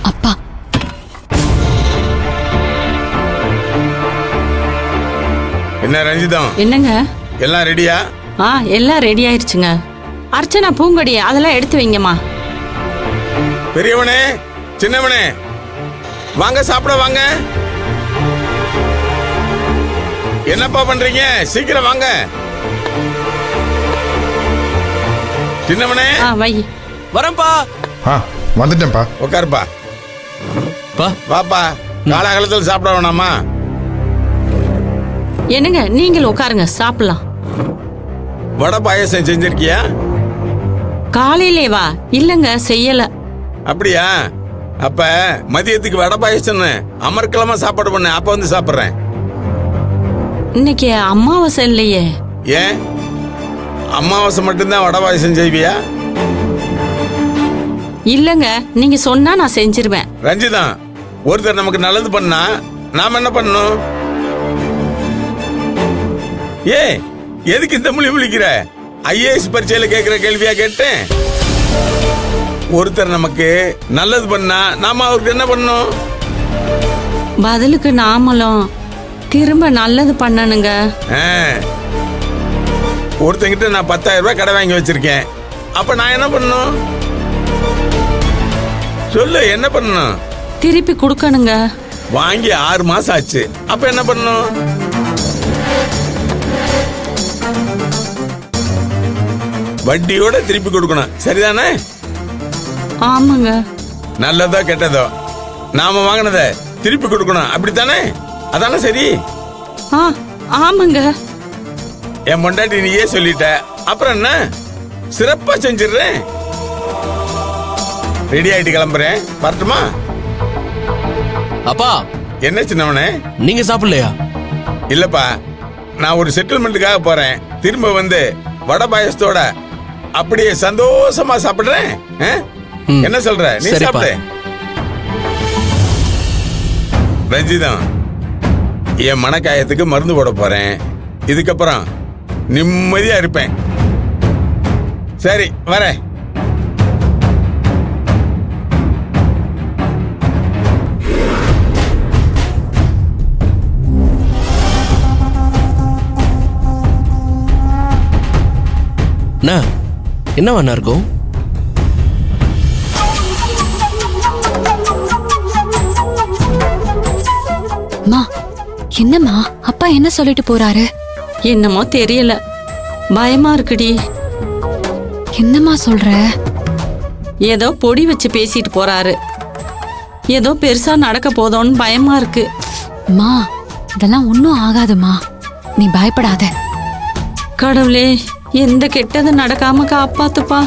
அப்பா என்ன ரஞ்சிதம்? என்னங்க? எல்லாம் ரெடியா? எல்லாம் ரெடி ஆயிருச்சுங்க. அர்ச்சனா பூங்கொடி அதெல்லாம் எடுத்து வைங்கம்மா. பெரியவனே, சின்னவனே, வாங்க சாப்பிட வாங்க. என்னப்பா பண்றீங்க? சீக்கிரம் வாங்க. சின்னவனே வை. வரேன்ப்பா. வந்துட்டேன்ப்பா. உட்காருப்பா. வாப்பா. காலகாலத்தில் சாப்பிட வேணாமா? என்னங்க நீங்களும் உட்காருங்க, சாப்பிடலாம். வடை பாயசம் செஞ்சிருக்கியா? காலையிலே வா. இல்லங்க செய்யல. அப்படியா? அப்ப மதியத்துக்கு வடை பாயசம் அமர்க்கலமா சாப்பாடு பண்ண, அப்ப வந்து சாப்பிடுறேன். இன்னைக்கு அமாவாசை இல்லையே. ஏன் அமாவாசை மட்டும்தான் வடை பாயசம் செய்வியா? இல்லங்க, நீங்க சொன்னா நான் செஞ்சிருவேன். ரஞ்சிதா, ஒருத்தர் நமக்கு நல்லது பண்ணா நாம என்ன பண்ணணும்? ஏ எதுக்கு இந்த மொழி முழிக்கிற? ஐஏஎஸ் பரீட்சையில கேட்கிற கேள்வியா கேட்டேன். ஒருத்தர் நமக்கு நல்லது பண்ணா நாம அவருக்கு என்ன பண்ணணும்? பதிலுக்கு நாமளும் திரும்ப நல்லது பண்ணணுங்க. ஒருத்தங்கிட்ட நான் 10,000 ரூபாய் கடை வாங்கி வச்சிருக்கேன். அப்ப நான் என்ன பண்ணணும்? சொல்லு, என்ன பண்ணணும்? திருப்பி கொடுக்கணுங்க. வாங்கி 6 மாசம் ஆச்சு. அப்ப என்ன பண்ணணும்? வட்டியோட திருப்பி கொடுக்கணும். சரிதானே? ஆமாங்க. நல்லதோ கெட்டதோ நாம வாங்கினத திருப்பி கொடுக்கணும். அப்படித்தானே? அதானே சரி? ஆமாங்க. என் பொண்டாட்டி நீயே சொல்லிட்ட, அப்புறம் என்ன? சிறப்பா செஞ்சிடுறேன். ரெடி ஆயிட்டு கிளம்புறேன். வரட்டுமா? அப்பா. என்ன சின்னவனே? நீங்க சாப்பிடலையா? இல்லப்பா, நான் ஒரு செட்டில்மெண்ட்டுக்காக போறேன். திரும்ப வந்து வடை பாயசத்தோட அப்படியே சந்தோஷமா சாப்பிடுறேன். என்ன சொல்ற? நீ சாப்பிடு. ரஞ்சிதம், என் மனக்காயத்துக்கு மருந்து போட போறேன். இதுக்கப்புறம் நிம்மதியா இருப்பேன். சரி, வரேன். என்னவா இருக்கும்? என்னம்மா அப்பா என்ன சொல்லிட்டு போறாரு? என்னமோ தெரியல, பயமா இருக்குடி. என்னம்மா சொல்ற? ஏதோ பொடி வச்சு பேசிட்டு போறாரு. ஏதோ பெருசா நடக்க போதோன்னு பயமா இருக்கு. மா, இதெல்லாம் ஒன்னும் ஆகாதுமா, நீ பயப்படாத. கடவுளே, எந்த கெட்டது நடக்காம காப்பாத்துப்பா.